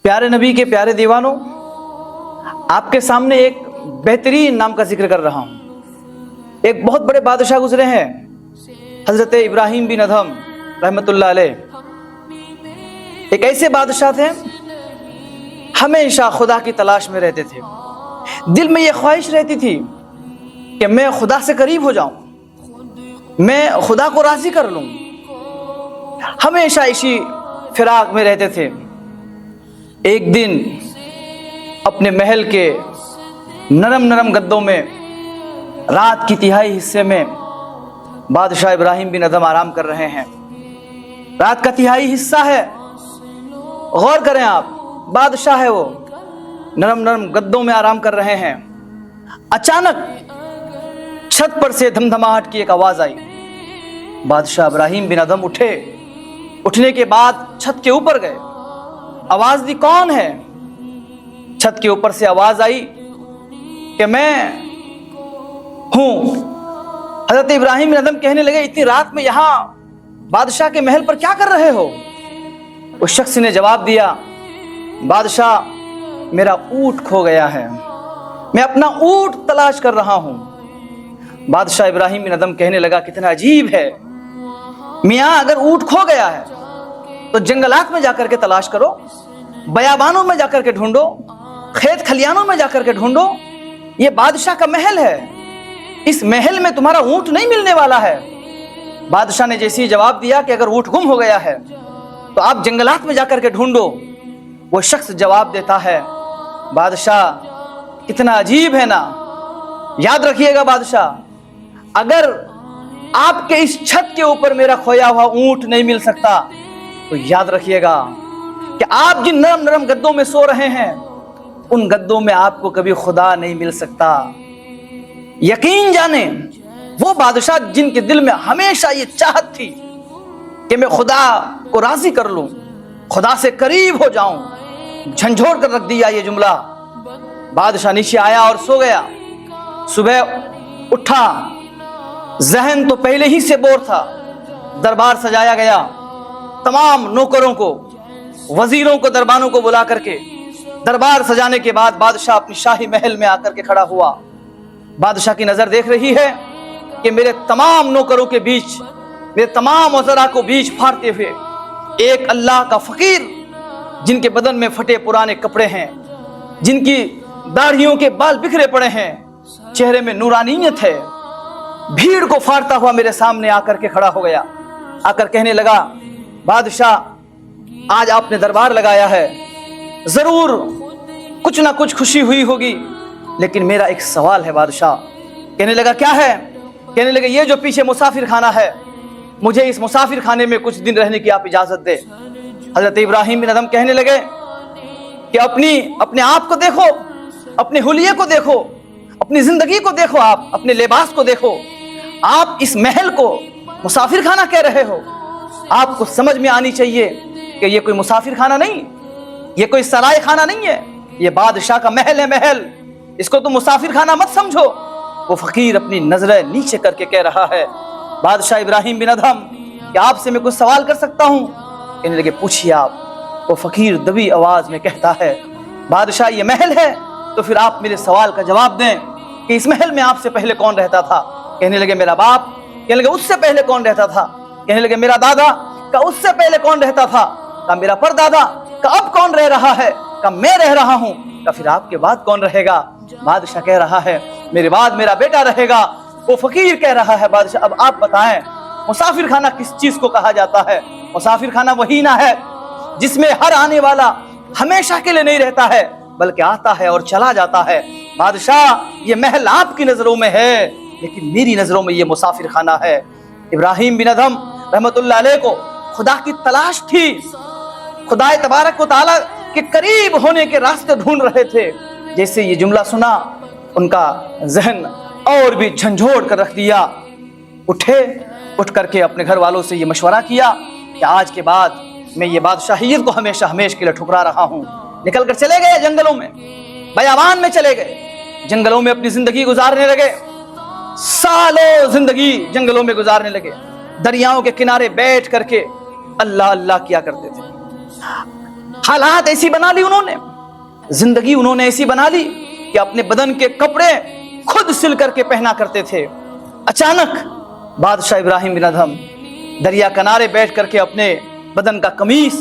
प्यारे नबी के प्यारे दीवानों, आपके सामने एक बेहतरीन नाम का जिक्र कर रहा हूँ। एक बहुत बड़े बादशाह गुजरे हैं, हजरत इब्राहिम बिन अदहम रहमतुल्लाह अलैह। एक ऐसे बादशाह थे, हमेशा खुदा की तलाश में रहते थे। दिल में ये ख्वाहिश रहती थी कि मैं खुदा से करीब हो जाऊं, मैं खुदा को राजी कर लूं। हमेशा इसी फिराक में रहते थे। एक दिन अपने महल के नरम नरम गद्दों में रात की तिहाई हिस्से में बादशाह इब्राहिम बिन अदहम आराम कर रहे हैं। रात का तिहाई हिस्सा है, गौर करें आप, बादशाह है वो, नरम नरम गद्दों में आराम कर रहे हैं। अचानक छत पर से धमधमाहट की एक आवाज आई। बादशाह इब्राहिम बिन अदहम उठे। उठने के बाद छत के ऊपर गए। आवाज दी, कौन है? छत के ऊपर से आवाज आई कि मैं हूं। हजरत इब्राहिम बिन अदहम कहने लगे, इतनी रात में यहां बादशाह के महल पर क्या कर रहे हो? उस शख्स ने जवाब दिया, बादशाह, मेरा ऊंट खो गया है, मैं अपना ऊंट तलाश कर रहा हूं। बादशाह इब्राहिम बिन अदहम कहने लगा, कितना अजीब है मियां, अगर ऊंट खो गया है तो जंगलात में जाकर के तलाश करो, बयाबानों में जाकर के ढूंढो, खेत खलियानों में जाकर के ढूंढो। ये बादशाह का महल है, इस महल में तुम्हारा ऊंट नहीं मिलने वाला है। बादशाह ने जैसे ही जवाब दिया कि अगर ऊंट गुम हो गया है तो आप जंगलात में जाकर के ढूंढो, वो शख्स जवाब देता है, बादशाह कितना अजीब है ना। याद रखिएगा बादशाह, अगर आपके इस छत के ऊपर मेरा खोया हुआ ऊंट नहीं मिल सकता तो याद रखिएगा कि आप जिन नरम नरम गद्दों में सो रहे हैं उन गद्दों में आपको कभी खुदा नहीं मिल सकता। यकीन जाने वो बादशाह जिनके दिल में हमेशा ये चाहत थी कि मैं खुदा को राजी कर लूं, खुदा से करीब हो जाऊं, झंझोड़ कर रख दिया ये जुमला। बादशाह नीचे आया और सो गया। सुबह उठा, जहन तो पहले ही से बोर था। दरबार सजाया गया, तमाम नौकरों को, वजीरों को, दरबानों को बुला करके दरबार सजाने के बाद बादशाह अपनी शाही महल में आकर के खड़ा हुआ। बादशाह की नजर देख रही है कि मेरे तमाम नौकरों के बीच, मेरे तमाम वज़रा को बीच फाड़ते हुए एक अल्लाह का फकीर, जिनके बदन में फटे पुराने कपड़े हैं, जिनकी दाढ़ियों के बाल बिखरे पड़े हैं, चेहरे में नूरानियत है, भीड़ को फाड़ता हुआ मेरे सामने आकर के खड़ा हो गया। आकर कहने लगा, बादशाह, आज आपने दरबार लगाया है, जरूर कुछ ना कुछ खुशी हुई होगी, लेकिन मेरा एक सवाल है बादशाह। कहने लगा, क्या है? कहने लगे, ये जो पीछे मुसाफिर खाना है, मुझे इस मुसाफिर खाने में कुछ दिन रहने की आप इजाजत दे। हजरत इब्राहिम बिन अदहम कहने लगे कि अपने आप को देखो, अपने हुलिये को देखो, अपनी जिंदगी को देखो, आप अपने लिबास को देखो, आप इस महल को मुसाफिर खाना कह रहे हो। आपको समझ में आनी चाहिए कि ये कोई मुसाफिर खाना नहीं, ये कोई सराय खाना नहीं है, ये बादशाह का महल है, महल। इसको तुम मुसाफिर खाना मत समझो। वो फकीर अपनी नजरें नीचे करके कह रहा है, बादशाह इब्राहिम बिन अदहम, क्या आपसे मैं कुछ सवाल कर सकता हूँ? कहने लगे, पूछिए आप। वो फकीर दबी आवाज में कहता है, बादशाह, ये महल है तो फिर आप मेरे सवाल का जवाब दें कि इस महल में आपसे पहले कौन रहता था? कहने लगे, मेरा बाप। कहने लगे, उससे पहले कौन रहता था? कहने लगे, मेरा दादा। का उससे पहले कौन रहता था? का मेरा परदादा। का अब कौन रह रहा है? का मैं रह रहा हूं। का फिर आपके बाद कौन रहेगा? बादशाह कह रहा है, मेरे बाद मेरा बेटा रहेगा। वो फकीर कह रहा है, बादशाह, अब आप बताएं, मुसाफिर खाना किस चीज को कहा जाता है? मुसाफिर खाना वही ना है जिसमें हर आने वाला हमेशा के लिए नहीं रहता है, बल्कि आता है और चला जाता है। बादशाह, ये महल आपकी नजरों में है, लेकिन मेरी नजरों में ये मुसाफिर खाना है। इब्राहिम बिन अदहम रहमतुल्लाह अलैह को खुदा की तलाश थी, खुदा तबारक व तआला के करीब होने के रास्ते ढूंढ रहे थे। जैसे ये जुमला सुना, उनका जहन और भी झंझोड़ कर रख दिया। उठे, उठ करके अपने घर वालों से ये मशवरा किया कि आज के बाद मैं ये बादशाहियत को हमेशा हमेशा के लिए ठुकरा रहा हूँ। निकल कर चले गए जंगलों में, बयाबान में चले गए, जंगलों में अपनी जिंदगी गुजारने लगे। सालों जिंदगी जंगलों में गुजारने लगे। दरियाओं के किनारे बैठ करके अल्लाह अल्लाह किया करते थे। हालात ऐसी बना ली उन्होंने, जिंदगी उन्होंने ऐसी बना ली कि अपने बदन के कपड़े खुद सिल करके पहना करते थे। अचानक बादशाह इब्राहिम बिन अदहम दरिया किनारे बैठ करके अपने बदन का कमीज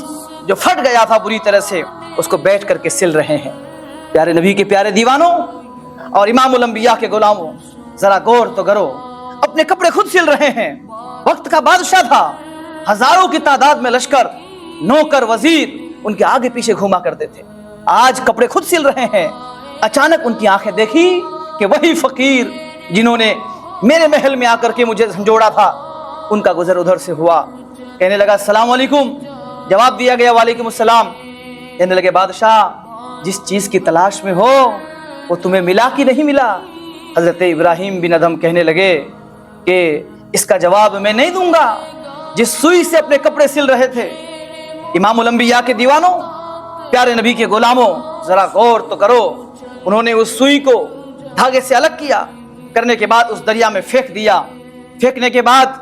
जो फट गया था बुरी तरह से, उसको बैठ करके सिल रहे हैं। प्यारे नबी के प्यारे दीवानों और इमामुल अंबिया के गुलामों, जरा गौर तो करो, अपने कपड़े खुद सिल रहे हैं। वक्त का बादशाह था, हजारों की तादाद में लश्कर, नौकर, वजीर उनके आगे पीछे घूमा करते थे। आज कपड़े खुद सिल रहे हैं। अचानक उनकी आंखें देखी कि वही फकीर जिन्होंने मेरे महल में आकर के मुझे झंझोड़ा था, उनका गुजर उधर से हुआ। कहने लगा अस्सलाम वालेकुम, जवाब दिया गया वालेकुम अस्सलाम। कहने लगे बादशाह, जिस चीज की तलाश में हो वो तुम्हें मिला कि नहीं मिला? हजरत इब्राहिम बिन अदहम कहने लगे कि इसका जवाब मैं नहीं दूंगा। जिस सुई से अपने कपड़े सिल रहे थे, इमामुल अंबिया के दीवानों, प्यारे नबी के गुलामों, जरा गौर तो करो, उन्होंने उस सुई को धागे से अलग किया, करने के बाद उस दरिया में फेंक दिया। फेंकने के बाद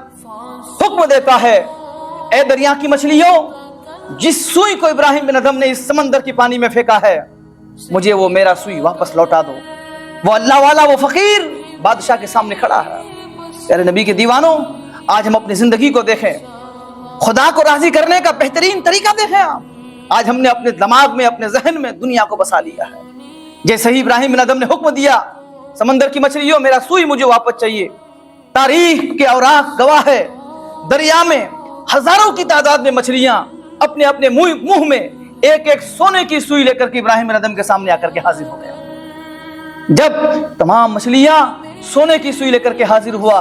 हुक्म देता है, ए दरिया की मछलियों, जिस सुई को इब्राहिम बिन अदहम ने इस समंदर की पानी में फेंका है, मुझे वो मेरा सुई वापस लौटा दो। वो अल्लाह वाला, वो फकीर बादशाह के सामने खड़ा है। प्यारे नबी के दीवानों, आज हम अपनी जिंदगी को देखें, खुदा को राजी करने का बेहतरीन तरीका देखें आप। आज हमने अपने दिमाग में, अपने जहन में दुनिया को बसा लिया है। जैसे ही इब्राहिम बिन अदहम ने हुक्म दिया, समंदर की मछलियों, मेरा सुई मुझे वापस चाहिए, तारीख के औराक गवाह है, दरिया में हजारों की तादाद में मछलियां अपने अपने मुंह में एक एक सोने की सुई लेकर के इब्राहिम बिन अदहम के सामने आकर के हाजिर हो गया। जब तमाम मछलियां सोने की सुई लेकर के हाजिर हुआ,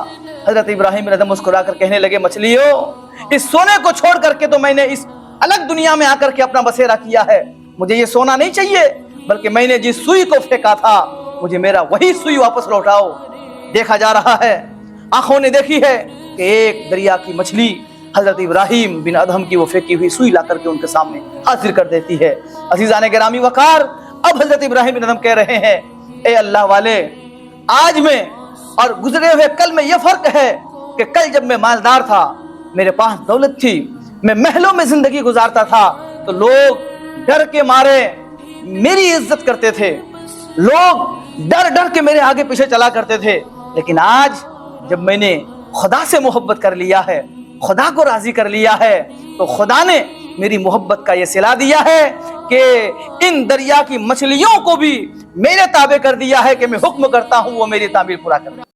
हजरत इब्राहिम बिन अदहम मुस्कुराकर कहने लगे, मछलियों, इस सोने को छोड़ करके तो मैंने इस अलग दुनिया में आकर के अपना बसेरा किया है। मुझे ये सोना नहीं चाहिए, बल्कि मैंने जिस सुई को फेंका था, मुझे मेरा वही सुई वापस लौटाओ। देखा जा रहा है, आंखों ने देखी है कि एक दरिया की मछली हजरत इब्राहिम बिन अदहम की वो फेंकी हुई सुई ला करके उनके सामने हाजिर कर देती है। अजीजान गिरामी वकार, अब हजरत इब्राहिम बिन अदहम कह रहे हैं, ए अल्लाह वाले, आज में और गुजरे हुए कल में यह फर्क है कि कल जब मैं मालदार था, मेरे पास दौलत थी, मैं महलों में जिंदगी गुजारता था, तो लोग डर के मारे मेरी इज्जत करते थे, लोग डर डर के मेरे आगे पीछे चला करते थे। लेकिन आज जब मैंने खुदा से मोहब्बत कर लिया है, खुदा को राजी कर लिया है, तो खुदा ने मेरी मोहब्बत का ये सिला दिया है कि इन दरिया की मछलियों को भी मेरे ताबे कर दिया है कि मैं हुक्म करता हूं वो मेरी ताबीर पूरा कर।